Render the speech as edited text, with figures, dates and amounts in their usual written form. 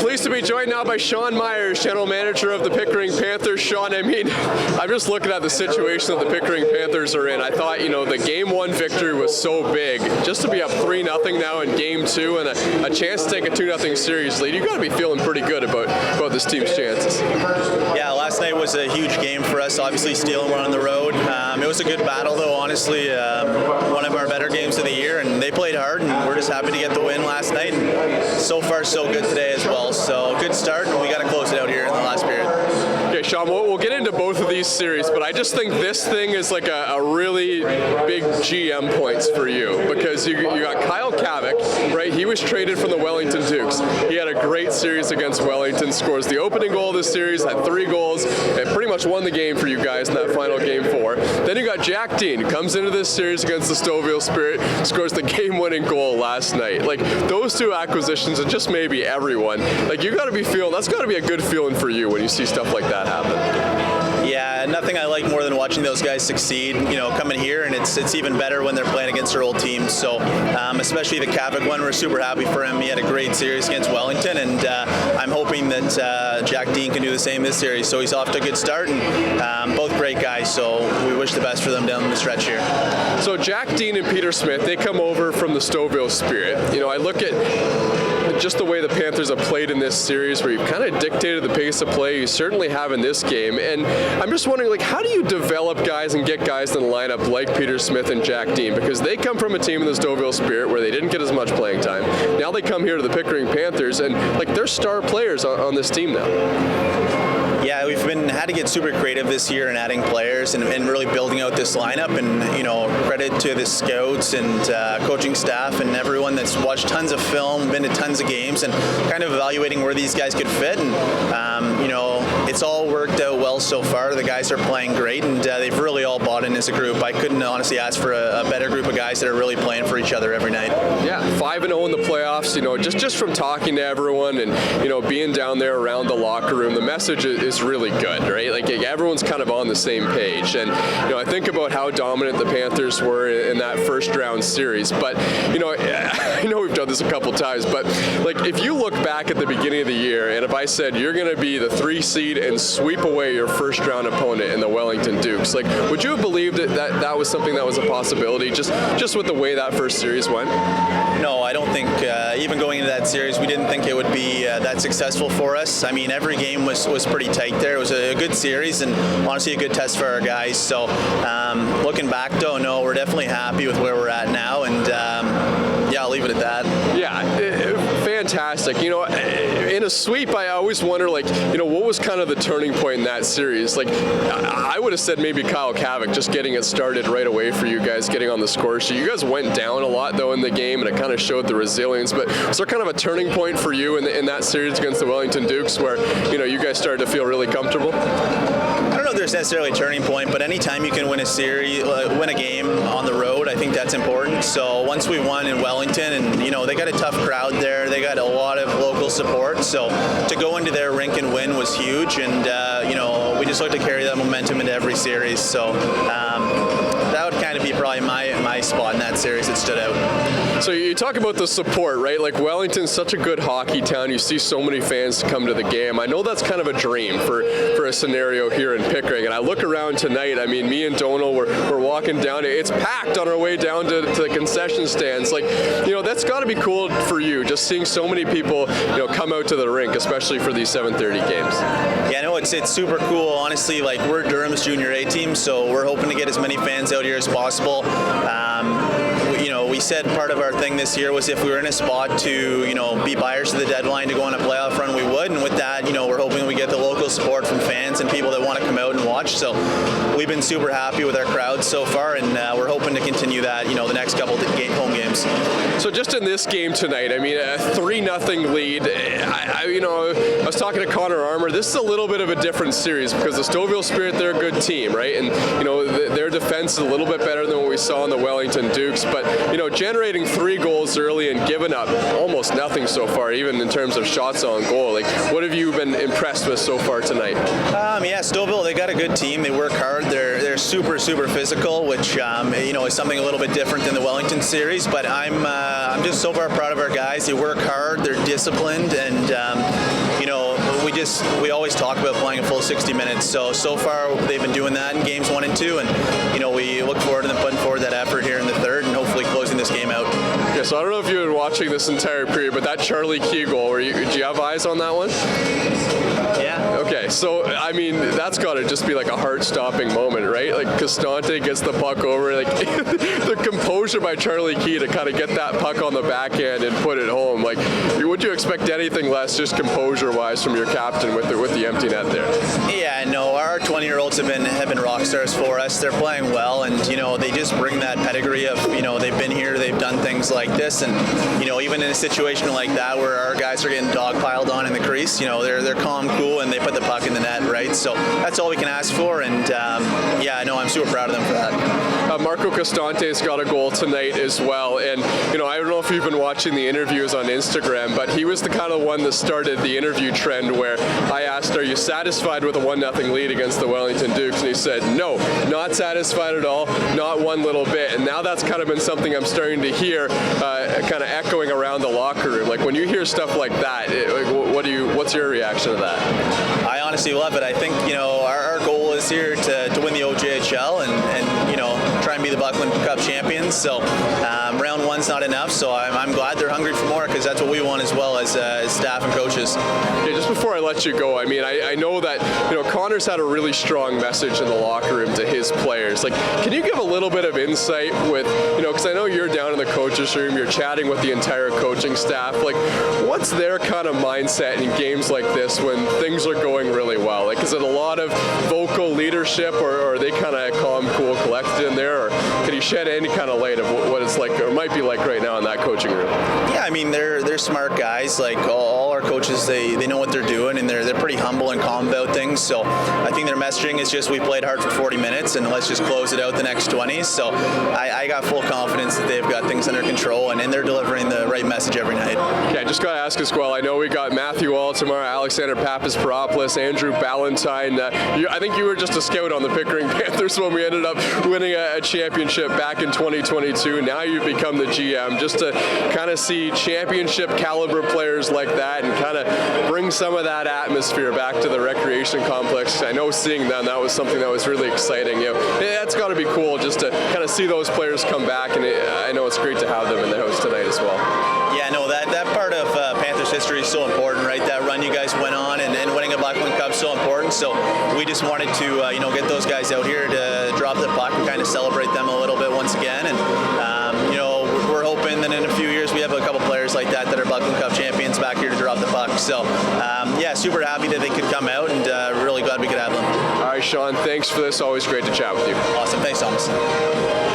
pleased to be joined now by Sean Meyers, General Manager of the Pickering Panthers. Sean, I mean, I'm just looking at the situation that the Pickering Panthers are in. I thought, the Game 1 victory was so big. Just to be up 3-0 now in Game 2 and a chance to take a 2-0 series lead, you've got to be feeling pretty good about this team's chances. Yeah, last night was a huge game for us. Obviously, stealing one on the road. It was a good battle, though, honestly. One of our better games of the year, and they played hard, and we're just happy to get the win last night. And so far, so good today as well. So good start, and we got to close it out here in the last period. Okay, Sean, we'll get into both of these series, but I just think this thing is like a really big GM points for you, because you got Kyle Kavik, right? He was traded from the Wellington Dukes. He had a great series against Wellington, scores the opening goal of the series, had 3 goals, and pretty much won the game for you guys in that final Game 4. Then you got Jack Dean, who comes into this series against the Stouffville Spirit, scores the game-winning goal last night. Like, those 2 acquisitions, and just maybe everyone, like, you got to be feeling, that's got to be a good feeling for you when you see stuff like that happen. Yeah, nothing I like more than watching those guys succeed, coming here, and it's even better when they're playing against their old teams. So, especially the Kavik one, we're super happy for him. He had a great series against Wellington, and I'm hoping that Jack Dean can do the same this series. So he's off to a good start, and both great guys, so we wish the best for them down the stretch here. So Jack Dean and Peter Smith, they come over from the Stouffville Spirit. I look at just the way the Panthers have played in this series, where you've kind of dictated the pace of play. You certainly have in this game, and I'm just wondering, like, how do you develop guys and get guys in the lineup like Peter Smith and Jack Dean? Because they come from a team in the Stouffville Spirit where they didn't get as much playing time. Now they come here to the Pickering Panthers, and they're star players on this team now. Yeah, we've had to get super creative this year in adding players and really building out this lineup, and credit to the scouts and coaching staff and everyone that's watched tons of film, been to tons of games, and kind of evaluating where these guys could fit, and it's all worked out well so far. The guys are playing great, and they've really all bought in as a group. I couldn't honestly ask for a better group of guys that are really playing for each other every night. Yeah, 5-0 in the playoffs. Just from talking to everyone and being down there around the locker room, the message is really good, right? Like, everyone's kind of on the same page, and I think about how dominant the Panthers were in that first round series. But I know we've done this a couple times, but like, if you look back at the beginning of the year, and if I said you're going to be the 3 seed and sweep away your first round opponent in the Wellington Dukes, like, would you have believed that was something that was a possibility, just with the way that first series went? No, I don't think, even going into that series, we didn't think it would be that successful for us. I mean, every game was pretty tight there. It was a good series, and honestly a good test for our guys. So looking back, though, no, we're definitely happy with where we're at now, and yeah, I'll leave it at that. Yeah, fantastic. In a sweep, I always wonder, like, what was kind of the turning point in that series? Like, I would have said maybe Kyle Kavik just getting it started right away for you guys, getting on the score sheet. You guys went down a lot, though, in the game, and it kind of showed the resilience. But was there kind of a turning point for you in that series against the Wellington Dukes where, you guys started to feel really comfortable? I don't know if there's necessarily a turning point, but anytime you can win a series, win a game on the road, I think that's important. So once we won in Wellington, and they got a tough crowd there, they got a lot of local support. So to go into their rink and win was huge, and we just like to carry that momentum into every series. So that would kind of be probably my spot in that series that stood out. So you talk about the support, right? Like, Wellington's such a good hockey town. You see so many fans come to the game. I know that's kind of a dream for a scenario here in Pickering. And I look around tonight, I mean, me and Donal, we're walking down. It's packed on our way down to the concession stands. Like, that's got to be cool for you, just seeing so many people, come out to the rink, especially for these 7:30 games. Yeah, no, it's super cool. Honestly, like, we're Durham's Junior A team, so we're hoping to get as many fans out here as possible. We said part of our thing this year was if we were in a spot to, be buyers to the deadline to go on a playoff run, we would. And with that, we're hoping we get the local support from fans and people that want to come out and watch. So we've been super happy with our crowd so far, and we're hoping to continue that, the next couple of home games. So just in this game tonight, I mean, a 3-0 lead. I was talking to Connor Armour. This is a little bit of a different series because the Stouffville Spirit, they're a good team, right? And, their defense is a little bit better than what we saw in the Wellington Dukes. But, generating 3 goals early and giving up almost nothing so far, even in terms of shots on goal. Like, what have you been impressed with so far tonight? Yeah, Stouffville, they got a good team. They work hard. They're super physical, which is something a little bit different than the Wellington series. But I'm just so far proud of our guys. They work hard. They're disciplined, and we always talk about playing a full 60 minutes. So far they've been doing that in games 1 and 2, and we look forward to them putting forward that effort here in the third and hopefully closing this game out. Yeah, so I don't know if you've been watching this entire period, but that Charlie Key goal, do you have eyes on that one? Yeah. Okay, so I mean that's got to just be like a heart-stopping moment, right? Like Costante gets the puck over, like the composure by Charlie Key to kind of get that puck on the backhand and put it home. Like, would you expect anything less, just composure-wise, from your captain with the empty net there? Yeah, no, our 20-year-olds have been rock stars for us. They're playing well, and they just bring that pedigree of they've been here, they've done things like this, and even in a situation like that where our guys are getting dogpiled on in the crease, they're calm, cool, and they put the puck in the net, right? So that's all we can ask for, and yeah, no, I'm super proud of them for that. Marco Costante's got a goal tonight as well, and I don't know if you've been watching the interviews on Instagram, but he was the kind of one that started the interview trend where I asked, are you satisfied with a 1-0 lead against the Wellington Dukes? And he said, no, not satisfied at all, not one little bit. And now that's kind of been something I'm starting to hear kind of echoing around the locker room. Like, when you hear stuff like that, what's your reaction to that? I honestly love it. I think our goal is here to win the OJHL and try and be the Buckland Cup champions. So round one's not enough. So I'm glad they're hungry for more, because that's what we want as well as staff and coaches. Yeah, just before I let you go, I mean, I know that Connor's had a really strong message in the locker room to his players. Like, can you give a little bit of insight with because I know you're down in the coaches room, you're chatting with the entire coaching staff. Like, what's their kind of mindset in games like this when things are going really well? Like, is it a lot of vocal leadership, or are they kind of calm, cool, collected in there? Or can you shed any kind of light of what it's like, or might be like right now in that coaching room? Yeah, I mean, they're smart guys. Like, all our coaches, they know what they're doing, and they're pretty humble and calm about things. So I think their messaging is just, we played hard for 40 minutes, and let's just close it out the next 20. So I got full confidence that they've got things under control, and they're delivering the right message every night. Okay, I just got to ask as well, I know we got Matthew All tomorrow, Alexander Pappas-Paropoulos, Andrew Ballantyne. I think you were just a scout on the Pickering Panthers when we ended up winning a championship back in 2022. Now you've become the GM. Just to kind of see championship caliber players like that and kind of bring some of that atmosphere back to the recreation complex. I know seeing them, that was something that was really exciting. That's got to be cool just to kind of see those players come back, and I know it's great to have them in the house tonight as well. Yeah, no, that part of Panthers history is so important, right? That run you guys went on, and winning a Buckland Cup is so important. So we just wanted to, get those guys out here to drop the puck and kind of celebrate them a little bit once again. And we're hoping that in a few years we have a couple players like that are Buckland Cup champions back here to drop the puck. So yeah, super happy that they could come out, and really glad we could have them. All right, Sean, thanks for this. Always great to chat with you. Awesome. Thanks, Thomas.